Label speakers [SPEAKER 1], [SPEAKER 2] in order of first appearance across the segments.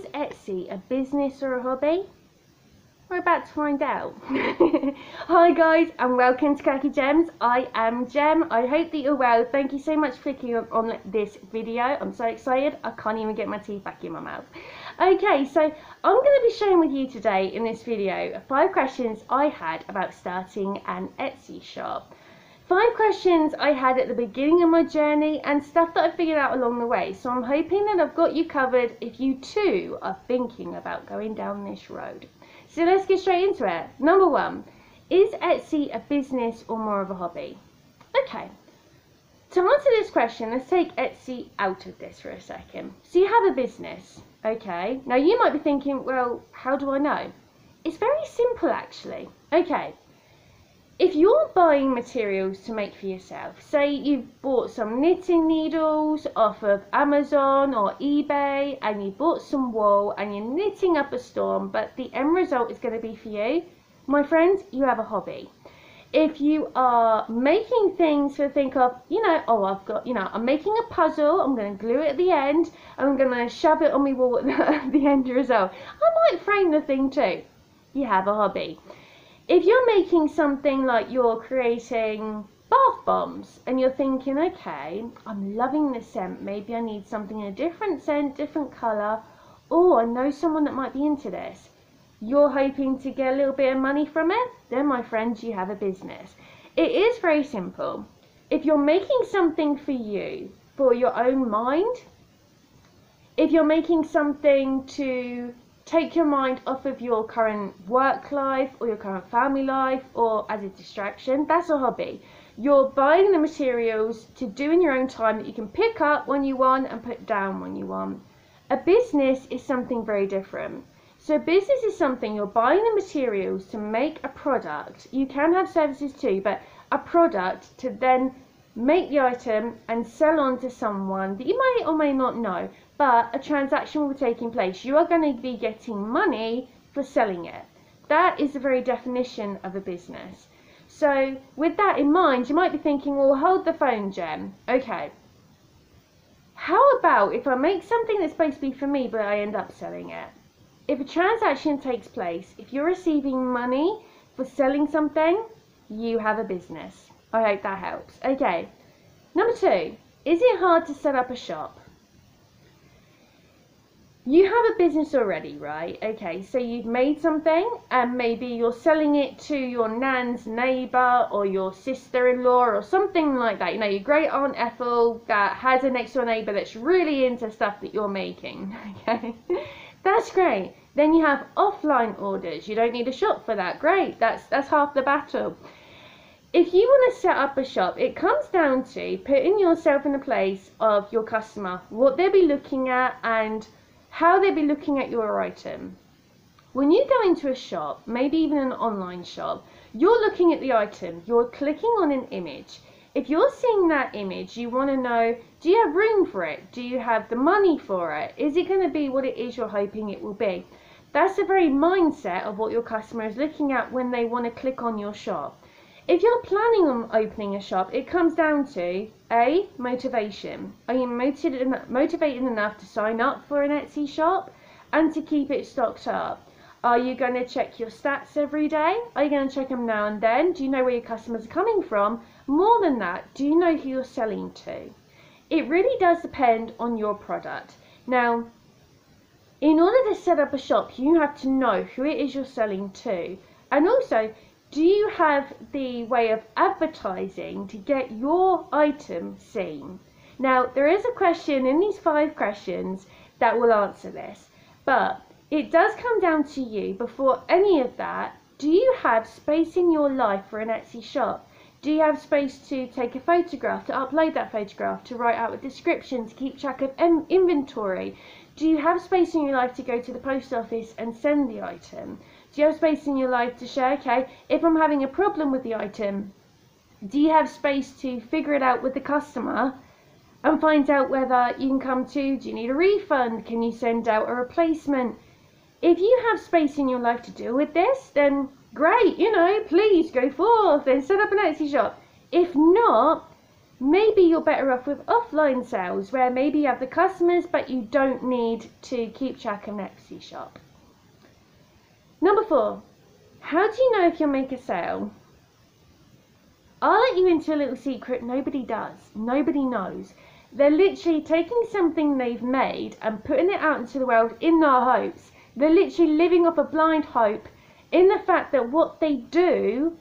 [SPEAKER 1] Is Etsy a business or a hobby? We're about to find out. Hi guys, and welcome to Quirky Gems. I am Gem. I hope that you're well. Thank you so much for clicking on this video. I'm so excited, I can't even get my teeth back in my mouth. Okay, so I'm going to be sharing with you today in this video 5 questions I had about starting an Etsy shop. 5 questions I had at the beginning of my journey and stuff that I figured out along the way. So I'm hoping that I've got you covered if you too are thinking about going down this road. So let's get straight into it. Number 1, is Etsy a business or more of a hobby? Okay, to answer this question, let's take Etsy out of this for a second. So you have a business, okay? Now you might be thinking, well, how do I know? It's very simple actually. Okay. If you're buying materials to make for yourself, say you've bought some knitting needles off of Amazon or eBay and you bought some wool and you're knitting up a storm, but the end result is going to be for you, my friend, you have a hobby. If you are making things to think of, I'm making a puzzle, I'm going to glue it at the end, and I'm going to shove it on my wall at the end result. I might frame the thing too. You have a hobby. If you're making something like you're creating bath bombs and you're thinking, okay, I'm loving this scent, maybe I need something in a different scent, different colour, or I know someone that might be into this. You're hoping to get a little bit of money from it, then my friends, you have a business. It is very simple. If you're making something for you, for your own mind, if you're making something to take your mind off of your current work life or your current family life or as a distraction, that's a hobby. You're buying the materials to do in your own time that you can pick up when you want and put down when you want. A business is something very different. So business is something you're buying the materials to make a product. You can have services too, but a product to then make the item and sell on to someone that you may or may not know, but a transaction will be taking place. You are going to be getting money for selling it. That is the very definition of a business. So with that in mind, you might be thinking, well, hold the phone, Gem. Okay, how about if I make something that's supposed to be for me, but I end up selling it? If a transaction takes place, if you're receiving money for selling something, you have a business. I hope that helps. Okay, number 2, is it hard to set up a shop? You have a business already, right? Okay, so you've made something and maybe you're selling it to your nan's neighbour or your sister-in-law or something like that. You know, your great aunt Ethel that has a next door neighbour that's really into stuff that you're making. Okay, that's great. Then you have offline orders. You don't need a shop for that. Great, that's half the battle. If you want to set up a shop, it comes down to putting yourself in the place of your customer, what they'll be looking at and how they'll be looking at your item. When you go into a shop, maybe even an online shop, you're looking at the item, you're clicking on an image. If you're seeing that image, you want to know, do you have room for it? Do you have the money for it? Is it going to be what it is you're hoping it will be? That's the very mindset of what your customer is looking at when they want to click on your shop. If you're planning on opening a shop, it comes down to A, motivation. Are you motivated enough to sign up for an Etsy shop and to keep it stocked up? Are you going to check your stats every day? Are you going to check them now and then? Do you know where your customers are coming from? More than that, do you know who you're selling to? It really does depend on your product. Now, in order to set up a shop, you have to know who it is you're selling to. And also, do you have the way of advertising to get your item seen? Now, there is a question in these 5 questions that will answer this, but it does come down to you. Before any of that, do you have space in your life for an Etsy shop? Do you have space to take a photograph, to upload that photograph, to write out a description, to keep track of inventory? Do you have space in your life to go to the post office and send the item? Do you have space in your life to share, okay, if I'm having a problem with the item, do you have space to figure it out with the customer and find out whether you can come to, do you need a refund, can you send out a replacement? If you have space in your life to deal with this, then great, please go forth and set up an Etsy shop. If not, Maybe you're better off with offline sales, where maybe you have the customers but you don't need to keep track of an Etsy shop. Number 4, how do you know if you'll make a sale? I'll let you into a little secret nobody does. Nobody knows. They're literally taking something they've made and putting it out into the world in their hopes. They're literally living off a blind hope in the fact that what they do,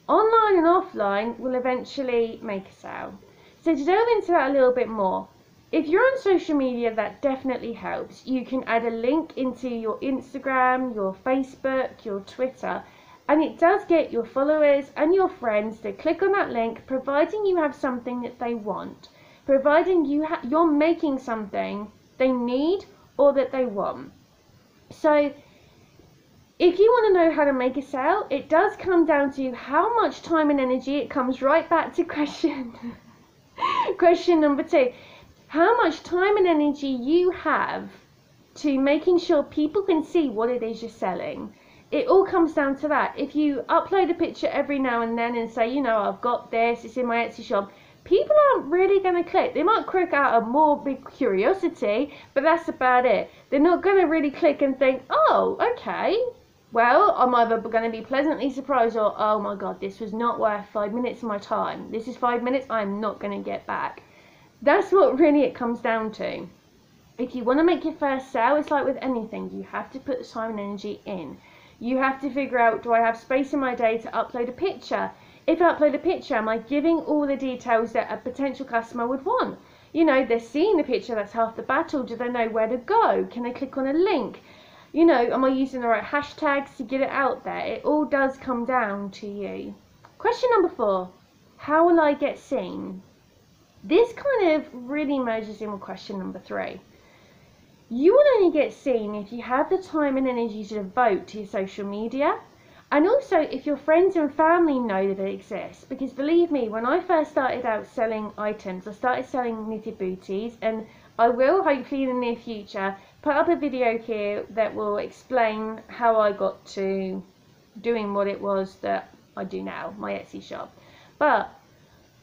[SPEAKER 1] online and offline, will eventually make a sale. So to delve into that a little bit more, if you're on social media, that definitely helps. You can add a link into your Instagram, your Facebook, your Twitter, and it does get your followers and your friends to click on that link, providing you have something that they want, providing you're making something they need or that they want. So if you want to know how to make a sale, it does come down to how much time and energy. It comes right back to question number 2. How much time and energy you have to making sure people can see what it is you're selling. It all comes down to that. If you upload a picture every now and then and say, you know, I've got this, it's in my Etsy shop, people aren't really going to click. They might click out of more big curiosity, but that's about it. They're not going to really click and think, oh, okay, well, I'm either going to be pleasantly surprised or, oh my God, this was not worth 5 minutes of my time. This is 5 minutes I'm not going to get back. That's what really it comes down to. If you want to make your first sale, it's like with anything. You have to put the time and energy in. You have to figure out, do I have space in my day to upload a picture? If I upload a picture, am I giving all the details that a potential customer would want? You know, they're seeing the picture, that's half the battle. Do they know where to go? Can they click on a link? You know, am I using the right hashtags to get it out there? It all does come down to you. Question number 4, how will I get seen? This kind of really merges in with question number 3. You will only get seen if you have the time and energy to devote to your social media, and also if your friends and family know that it exists. Because believe me, when I first started out selling items, I started selling knitted booties, and I will hopefully in the near future put up a video here that will explain how I got to doing what it was that I do now, my Etsy shop. But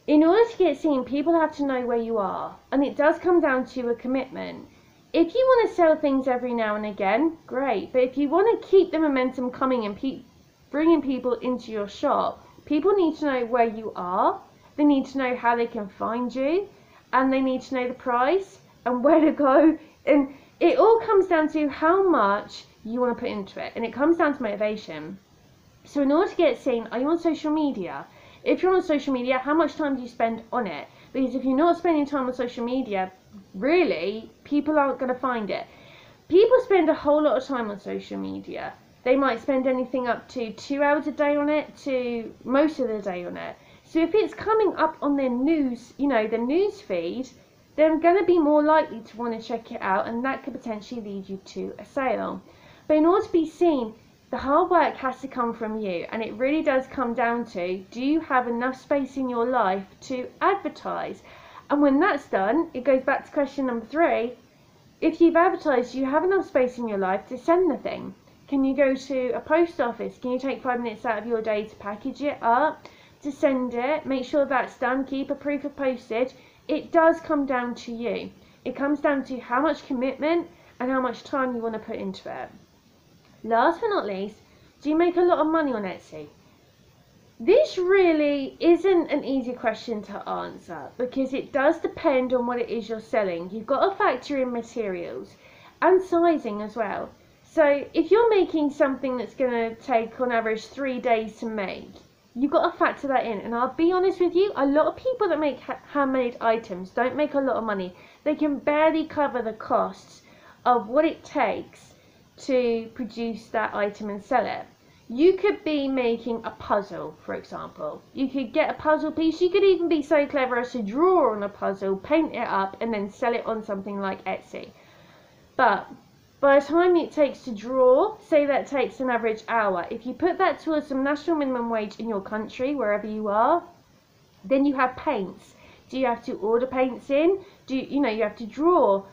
[SPEAKER 1] in order to get seen, people have to know where you are, and it does come down to a commitment. If you want to sell things every now and again, great. But if you want to keep the momentum coming and bringing people into your shop, people need to know where you are. They need to know how they can find you, and they need to know the price and where to go. And it all comes down to how much you want to put into it, and it comes down to motivation. So in order to get seen, are you on social media? If you're on social media, how much time do you spend on it? Because if you're not spending time on social media, really, people aren't going to find it. People spend a whole lot of time on social media. They might spend anything up to 2 hours a day on it to most of the day on it. So if it's coming up on their news, you know, the news feed, they're going to be more likely to want to check it out, and that could potentially lead you to a sale. But in order to be seen, the hard work has to come from you, and it really does come down to, do you have enough space in your life to advertise? And when that's done, it goes back to question number 3. If you've advertised, do you have enough space in your life to send the thing? Can you go to a post office? Can you take 5 minutes out of your day to package it up, to send it? Make sure that's done. Keep a proof of postage. It does come down to you. It comes down to how much commitment and how much time you want to put into it. Last but not least, do you make a lot of money on Etsy? This really isn't an easy question to answer, because it does depend on what it is you're selling. You've got to factor in materials and sizing as well. So if you're making something that's going to take on average 3 days to make, you've got to factor that in. And I'll be honest with you, a lot of people that make handmade items don't make a lot of money. They can barely cover the costs of what it takes to produce that item and sell it. You could be making a puzzle, for example. You could get a puzzle piece. You could even be so clever as to draw on a puzzle, paint it up, and then sell it on something like Etsy. But by the time it takes to draw, say that takes an average hour, if you put that towards some national minimum wage in your country, wherever you are, then you have paints. Do you have to order paints in? You have to draw.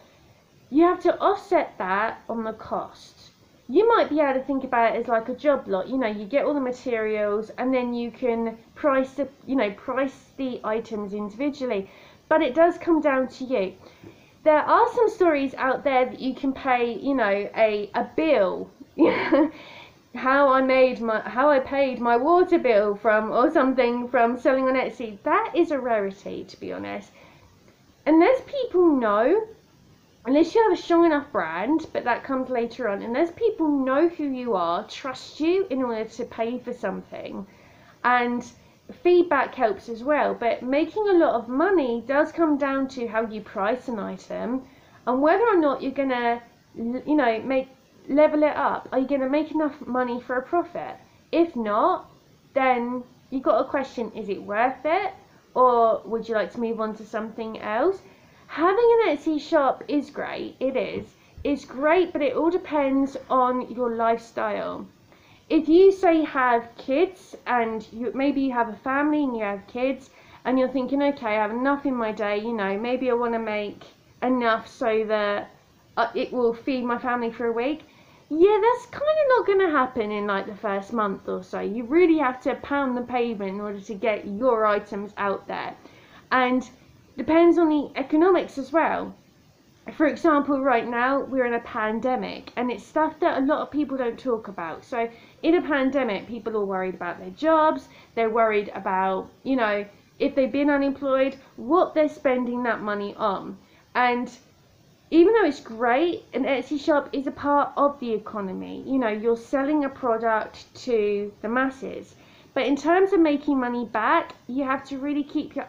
[SPEAKER 1] You have to offset that on the cost. you might be able to think about it as like a job lot. You know, you get all the materials and then you can price the items individually. But it does come down to you. There are some stories out there that you can pay, you know, a bill. how I paid my water bill from, or something, from selling on Etsy. That is a rarity, to be honest. Unless people know, unless you have a strong enough brand, but that comes later on, unless people know who you are, trust you in order to pay for something, and feedback helps as well, but making a lot of money does come down to how you price an item and whether or not you're gonna, you know, level it up. Are you gonna make enough money for a profit? If not, then you got to question, is it worth it, or would you like to move on to something else? Having an Etsy shop is great. It is. It's great, but it all depends on your lifestyle. If you say have kids, and maybe you have a family and you have kids, and you're thinking, okay, I have enough in my day, you know, maybe I want to make enough so that it will feed my family for a week. Yeah, that's kind of not going to happen in like the first month or so. You really have to pound the pavement in order to get your items out there. And depends on the economics as well. For example, right now we're in a pandemic, and it's stuff that a lot of people don't talk about. So in a pandemic, people are worried about their jobs, they're worried about, you know, if they've been unemployed, what they're spending that money on. And even though it's great, an Etsy shop is a part of the economy. You know, you're selling a product to the masses. But in terms of making money back, you have to really keep your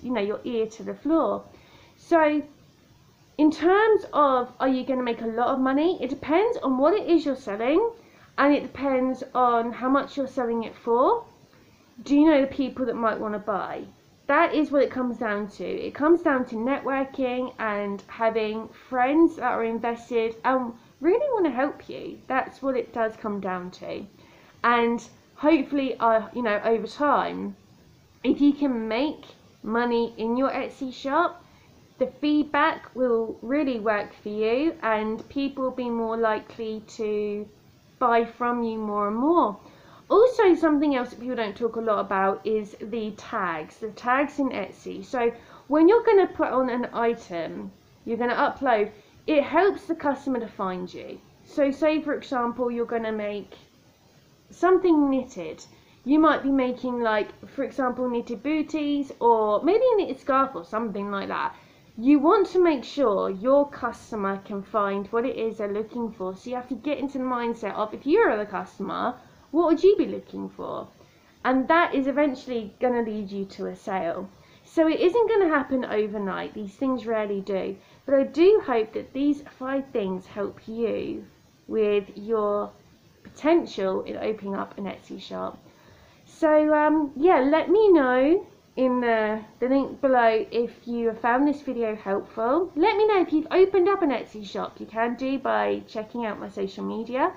[SPEAKER 1] your ear to the floor. So in terms of, are you going to make a lot of money? It depends on what it is you're selling, and it depends on how much you're selling it for. Do you know the people that might want to buy? That is what it comes down to. It comes down to networking and having friends that are invested and really want to help you. That's what it does come down to. And hopefully, over time, if you can make money in your Etsy shop, the feedback will really work for you, and people will be more likely to buy from you more and more. Also, something else that people don't talk a lot about is the tags in Etsy. So when you're going to put on an item, you're going to upload, it helps the customer to find you. So say, for example, you're going to make something knitted. You might be making, like, for example, knitted booties, or maybe a knitted scarf or something like that. You want to make sure your customer can find what it is they're looking for. So you have to get into the mindset of, if you're the customer, what would you be looking for? And that is eventually going to lead you to a sale. So it isn't going to happen overnight. These things rarely do. But I do hope that these 5 things help you with your potential in opening up an Etsy shop. So yeah, let me know in the link below if you have found this video helpful. Let me know if you've opened up an Etsy shop. You can do by checking out my social media.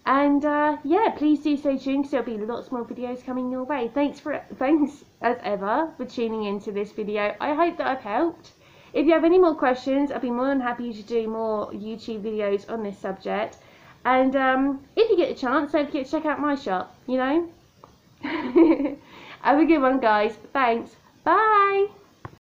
[SPEAKER 1] And yeah, please do stay tuned, because there'll be lots more videos coming your way. Thanks as ever for tuning into this video. I hope that I've helped. If you have any more questions, I'll be more than happy to do more YouTube videos on this subject. And if you get a chance, don't forget to check out my shop, you know. Have a good one, guys. Thanks. Bye.